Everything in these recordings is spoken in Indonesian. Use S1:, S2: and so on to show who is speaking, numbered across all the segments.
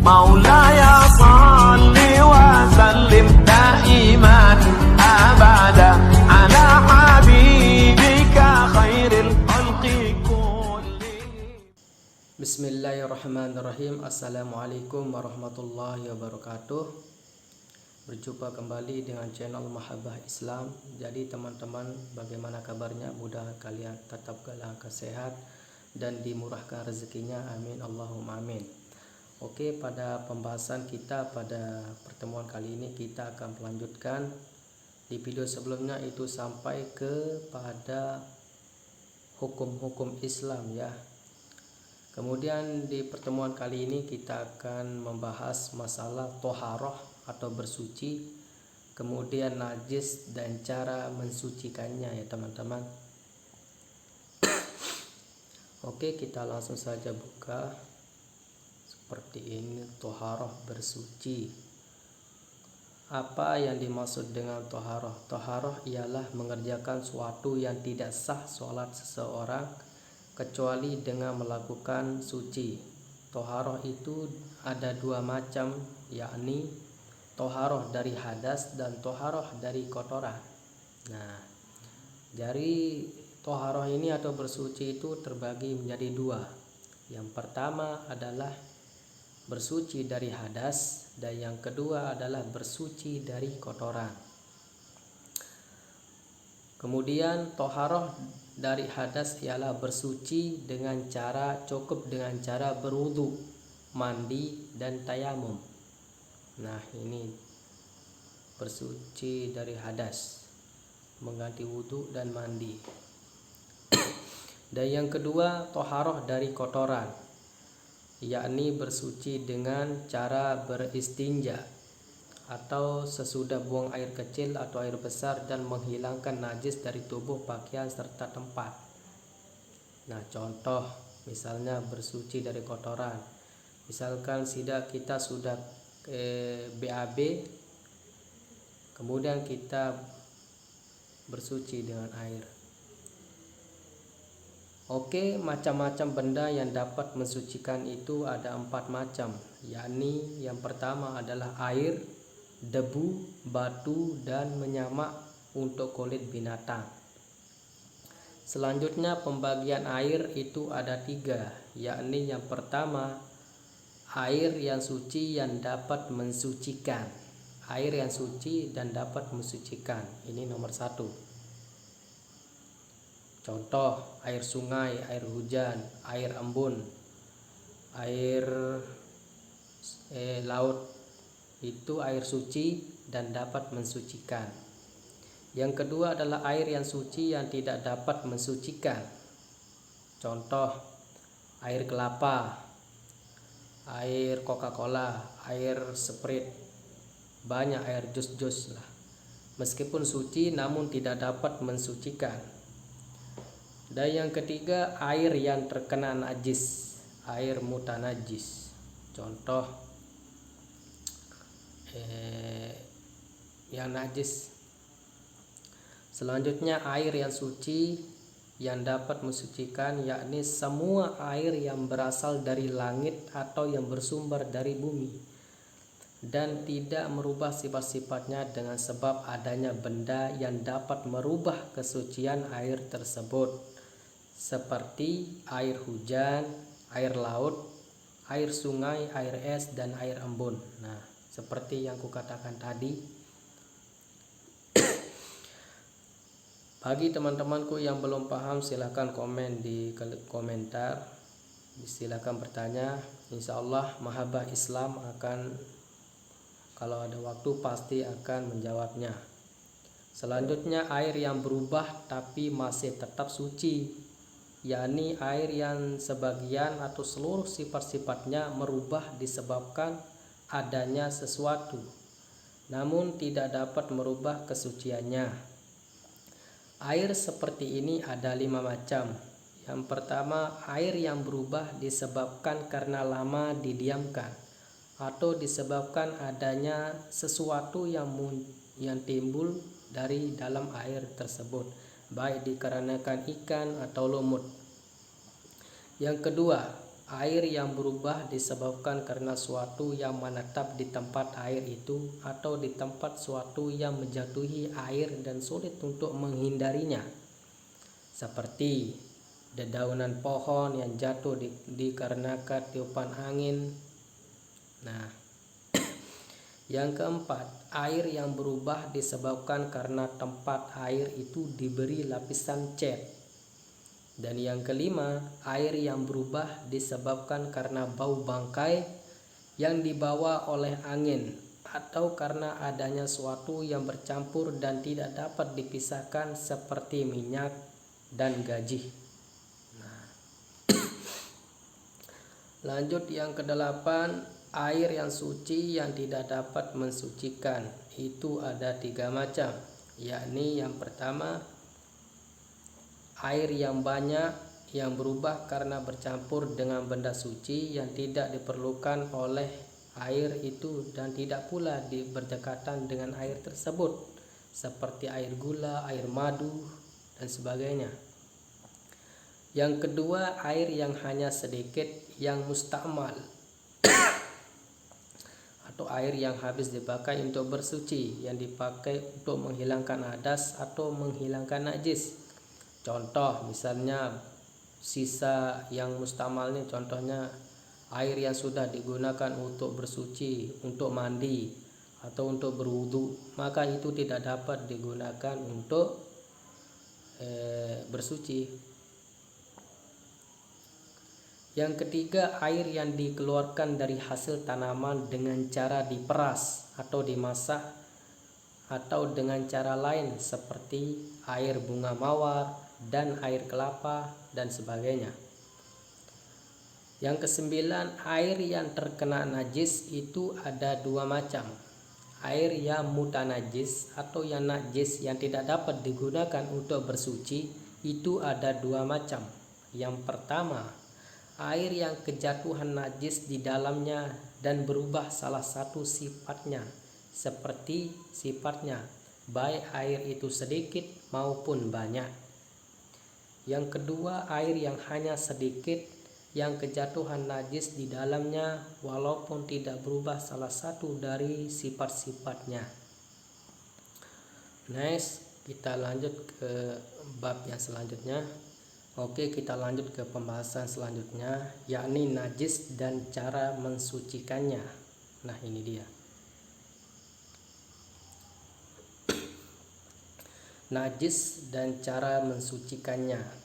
S1: مولاي صل وسلم دائما أبدا على حبيبك خير الخلق كلهم.
S2: Bismillahirrahmanirrahim. Assalamualaikum warahmatullahi wabarakatuh. Berjumpa kembali dengan channel Mahabbah Islam. Jadi teman-teman, bagaimana kabarnya? Mudah kalian tetap dalam sehat dan dimurahkan rezekinya, amin Allahumma amin. Oke, pada pembahasan kita pada pertemuan kali ini kita akan melanjutkan. Di video sebelumnya itu sampai kepada hukum-hukum Islam ya. Kemudian di pertemuan kali ini kita akan membahas masalah toharoh atau bersuci, kemudian najis dan cara mensucikannya ya teman-teman. Oke, kita langsung saja buka. Seperti ini, toharoh bersuci. Apa yang dimaksud dengan toharoh? Toharoh ialah mengerjakan suatu yang tidak sah sholat seseorang kecuali dengan melakukan suci. Toharoh itu ada dua macam, yakni toharoh dari hadas dan toharoh dari kotoran. Nah, dari toharoh ini atau bersuci itu terbagi menjadi dua. Yang pertama adalah bersuci dari hadas dan yang kedua adalah bersuci dari kotoran. Kemudian toharoh dari hadas ialah bersuci dengan cara cukup dengan cara berwudu, mandi dan tayamum. Nah, ini bersuci dari hadas, mengganti wudu dan mandi. Dan yang kedua toharoh dari kotoran, yakni bersuci dengan cara beristinja atau sesudah buang air kecil atau air besar dan menghilangkan najis dari tubuh, pakaian serta tempat. Nah, contoh misalnya bersuci dari kotoran, misalkan kita sudah BAB, kemudian kita bersuci dengan air. Oke, macam-macam benda yang dapat mensucikan itu ada 4 macam, yakni yang pertama adalah air, debu, batu, dan menyamak untuk kulit binatang. Selanjutnya pembagian air itu ada 3, yakni yang pertama air yang suci yang dapat mensucikan. Air yang suci dan dapat mensucikan, ini nomor 1. Contoh air sungai, air hujan, air embun, air laut, itu air suci dan dapat mensucikan. Yang kedua adalah air yang suci yang tidak dapat mensucikan. Contoh air kelapa, air Coca-Cola, air Sprite, banyak air jus-jus lah. Meskipun suci namun tidak dapat mensucikan. Dan yang ketiga air yang terkena najis, air mutanajis. Contoh yang najis. Selanjutnya air yang suci yang dapat mensucikan, yakni semua air yang berasal dari langit atau yang bersumber dari bumi dan tidak merubah sifat-sifatnya dengan sebab adanya benda yang dapat merubah kesucian air tersebut, seperti air hujan, air laut, air sungai, air es, dan air embun. Nah, seperti yang kukatakan tadi. Bagi teman-temanku yang belum paham, silahkan komen di komentar, silahkan bertanya. Insya Allah Mahabbah Islam akan, kalau ada waktu pasti akan menjawabnya. Selanjutnya air yang berubah tapi masih tetap suci, yakni air yang sebagian atau seluruh sifat-sifatnya merubah disebabkan adanya sesuatu namun tidak dapat merubah kesuciannya. Air seperti ini ada 5 macam. Yang pertama, air yang berubah disebabkan karena lama didiamkan atau disebabkan adanya sesuatu yang timbul dari dalam air tersebut, baik dikarenakan ikan atau lumut. Yang kedua, air yang berubah disebabkan karena suatu yang menetap di tempat air itu atau di tempat suatu yang menjatuhi air dan sulit untuk menghindarinya, seperti dedaunan pohon yang jatuh dikarenakan tiupan angin. Nah, yang keempat, air yang berubah disebabkan karena tempat air itu diberi lapisan cat. Dan yang kelima, air yang berubah disebabkan karena bau bangkai yang dibawa oleh angin atau karena adanya suatu yang bercampur dan tidak dapat dipisahkan seperti minyak dan gajih. Nah, lanjut yang kedelapan, air yang suci yang tidak dapat mensucikan. Itu ada 3 macam, yakni yang pertama, air yang banyak yang berubah karena bercampur dengan benda suci yang tidak diperlukan oleh air itu dan tidak pula berdekatan dengan air tersebut, seperti air gula, air madu, dan sebagainya. Yang kedua, air yang hanya sedikit yang mustakmal atau air yang habis dipakai untuk bersuci, yang dipakai untuk menghilangkan hadas atau menghilangkan najis. Contoh misalnya sisa yang mustakmal ini, contohnya air yang sudah digunakan untuk bersuci, untuk mandi atau untuk berwudu, maka itu tidak dapat digunakan untuk bersuci. Yang ketiga, air yang dikeluarkan dari hasil tanaman dengan cara diperas atau dimasak atau dengan cara lain seperti air bunga mawar dan air kelapa dan sebagainya. Yang kesembilan, air yang terkena najis itu ada 2 macam. Air yang mutanajis atau yang najis yang tidak dapat digunakan untuk bersuci itu ada 2 macam. Yang pertama, air yang kejatuhan najis di dalamnya dan berubah salah satu sifatnya, seperti sifatnya, baik air itu sedikit maupun banyak. Yang kedua, air yang hanya sedikit yang kejatuhan najis di dalamnya walaupun tidak berubah salah satu dari sifat-sifatnya. Next, kita lanjut ke bab yang selanjutnya. Oke, kita lanjut ke pembahasan selanjutnya, yakni najis dan cara mensucikannya. Nah, ini dia. Najis dan cara mensucikannya.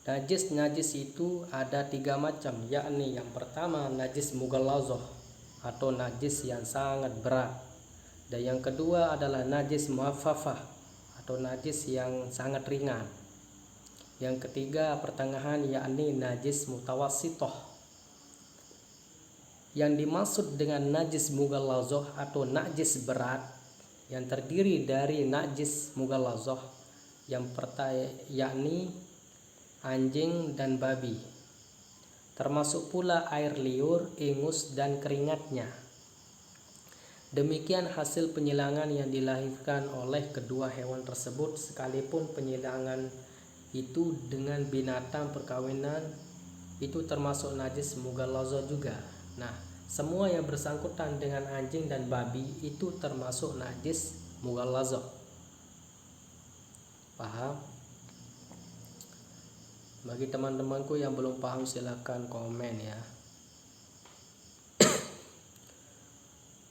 S2: Najis itu ada 3 macam, yakni yang pertama najis mughalladhah atau najis yang sangat berat. Dan yang kedua adalah najis muaffafah atau najis yang sangat ringan. Yang ketiga pertengahan, yakni najis mutawassithah. Yang dimaksud dengan najis mughalladhah atau najis berat yang terdiri dari najis mughalladhah yang pertama yakni anjing dan babi, termasuk pula air liur, ingus, dan keringatnya. Demikian hasil penyilangan yang dilahirkan oleh kedua hewan tersebut, sekalipun penyilangan itu dengan binatang perkawinan itu termasuk najis mughalladhah juga. Nah, semua yang bersangkutan dengan anjing dan babi itu termasuk najis mughalladhah. Paham? Bagi teman-temanku yang belum paham silahkan komen ya.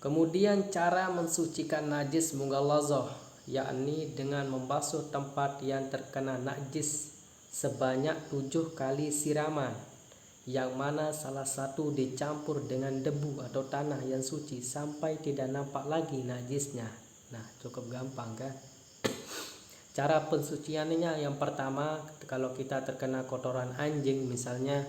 S2: Kemudian cara mensucikan najis mughalladhah, yakni dengan membasuh tempat yang terkena najis sebanyak 7 kali siraman, yang mana salah satu dicampur dengan debu atau tanah yang suci sampai tidak nampak lagi najisnya. Nah, cukup gampang kan? Cara pensuciannya yang pertama, kalau kita terkena kotoran anjing misalnya,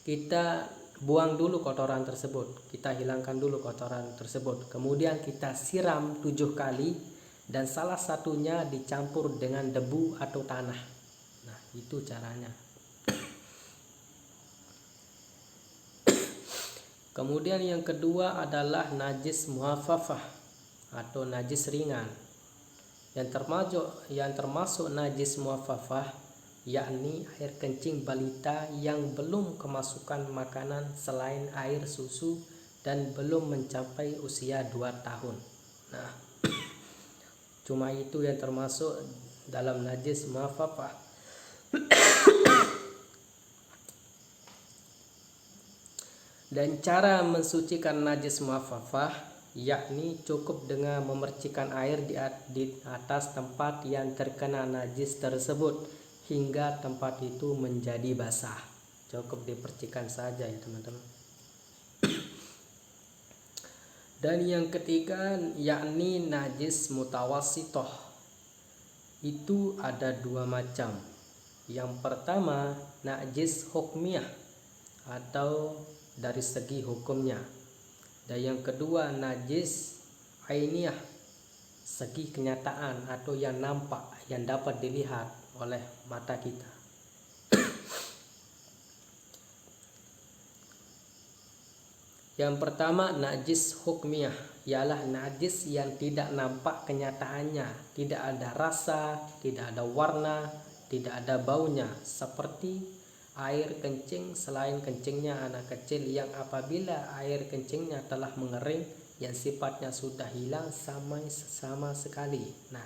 S2: kita buang dulu kotoran tersebut, kita hilangkan dulu kotoran tersebut, kemudian kita siram 7 kali dan salah satunya dicampur dengan debu atau tanah. Nah, itu caranya. Kemudian yang kedua adalah najis muaffafah atau najis ringan. Yang termasuk najis muaffafah yakni air kencing balita yang belum kemasukan makanan selain air susu dan belum mencapai usia 2 tahun. Nah, cuma itu yang termasuk dalam najis mukhafafah. Dan cara mensucikan najis mukhafafah yakni cukup dengan memercikkan air di atas tempat yang terkena najis tersebut hingga tempat itu menjadi basah. Cukup dipercikkan saja ya teman-teman. Dan yang ketiga yakni najis mutawassithah. Itu ada 2 macam. Yang pertama najis hukmiyah atau dari segi hukumnya, dan yang kedua najis ainiyah, segi kenyataan atau yang nampak, yang dapat dilihat oleh mata kita. Yang pertama najis hukmiyah ialah najis yang tidak nampak kenyataannya, tidak ada rasa, tidak ada warna, tidak ada baunya, seperti air kencing selain kencingnya anak kecil yang apabila air kencingnya telah mengering yang sifatnya sudah hilang sama sekali. Nah,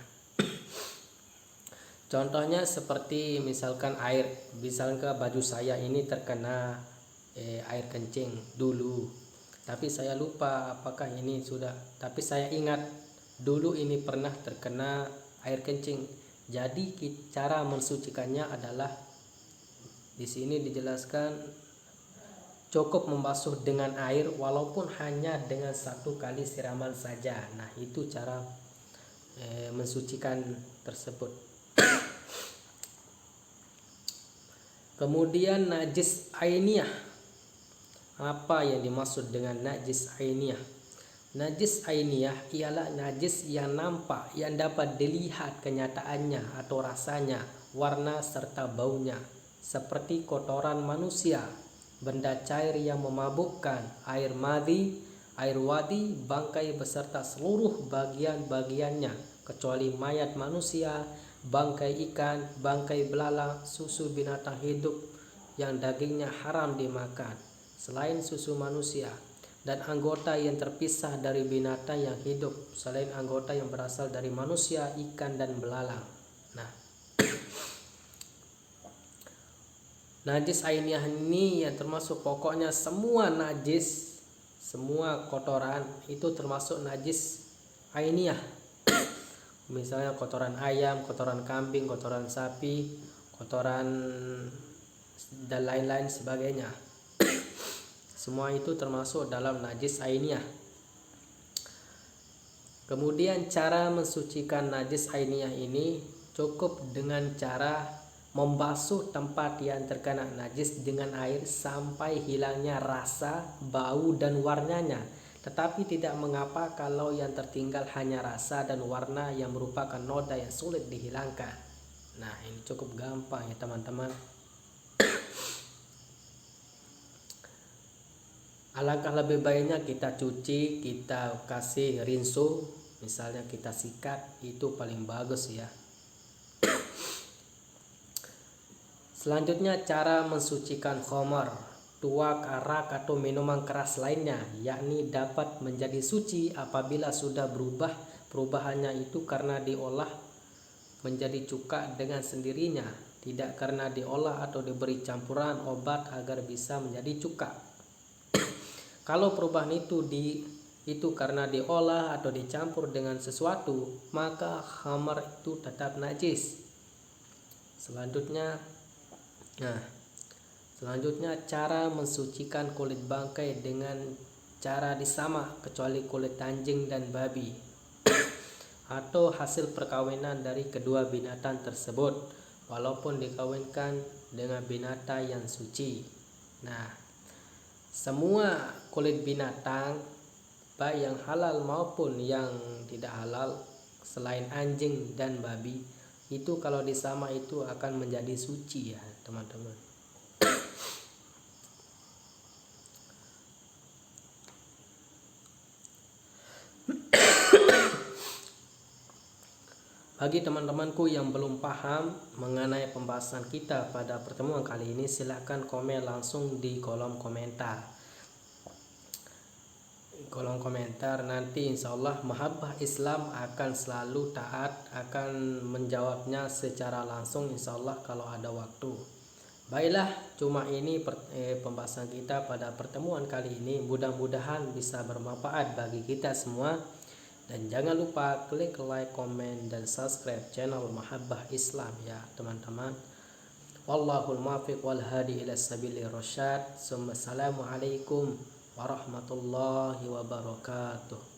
S2: contohnya seperti misalkan baju saya ini terkena air kencing dulu, tapi saya lupa apakah ini sudah, tapi saya ingat dulu ini pernah terkena air kencing. Jadi cara mensucikannya adalah di sini dijelaskan cukup membasuh dengan air walaupun hanya dengan 1 kali siraman saja. Nah, itu cara mensucikan tersebut. Kemudian najis ainiyah. Apa yang dimaksud dengan najis ainiyah? Najis ainiyah ialah najis yang nampak, yang dapat dilihat kenyataannya atau rasanya, warna serta baunya, seperti kotoran manusia, benda cair yang memabukkan, air madhi, air wadi, bangkai beserta seluruh bagian-bagiannya kecuali mayat manusia, bangkai ikan, bangkai belalang, susu binatang hidup yang dagingnya haram dimakan selain susu manusia, dan anggota yang terpisah dari binatang yang hidup selain anggota yang berasal dari manusia, ikan dan belalang. Nah, najis ainiyah ini yang termasuk pokoknya semua najis, semua kotoran itu termasuk najis ainiyah. Misalnya kotoran ayam, kotoran kambing, kotoran sapi, kotoran dan lain-lain sebagainya. Semua itu termasuk dalam najis ainiyah. Kemudian cara mensucikan najis ainiyah ini cukup dengan cara membasuh tempat yang terkena najis dengan air sampai hilangnya rasa, bau dan warnanya. Tetapi tidak mengapa kalau yang tertinggal hanya rasa dan warna yang merupakan noda yang sulit dihilangkan. Nah, ini cukup gampang ya teman-teman. Alangkah lebih baiknya kita cuci, kita kasih rinso, misalnya kita sikat, itu paling bagus ya. Selanjutnya cara mensucikan khamar, tuak, arak atau minuman keras lainnya, yakni dapat menjadi suci apabila sudah berubah. Perubahannya itu karena diolah menjadi cuka dengan sendirinya, tidak karena diolah atau diberi campuran obat agar bisa menjadi cuka. Kalau perubahan itu karena diolah atau dicampur dengan sesuatu, maka khamar itu tetap najis. Selanjutnya cara mensucikan kulit bangkai dengan cara disamak kecuali kulit anjing dan babi atau hasil perkawinan dari kedua binatang tersebut walaupun dikawinkan dengan binatang yang suci. Nah, semua kulit binatang baik yang halal maupun yang tidak halal selain anjing dan babi itu kalau disamak itu akan menjadi suci ya teman-teman. Bagi teman-temanku yang belum paham mengenai pembahasan kita pada pertemuan kali ini, silahkan komen langsung di kolom komentar. Nanti insya Allah Mahabbah Islam akan selalu taat, akan menjawabnya secara langsung insya Allah kalau ada waktu. Baiklah, cuma ini pembahasan kita pada pertemuan kali ini. Mudah-mudahan bisa bermanfaat bagi kita semua. Dan jangan lupa klik like, komen, dan subscribe channel Mahabbah Islam ya teman-teman. Wallahul muwaffiq wal hadi ila sabilir rasyad. Assalamualaikum warahmatullahi wabarakatuh.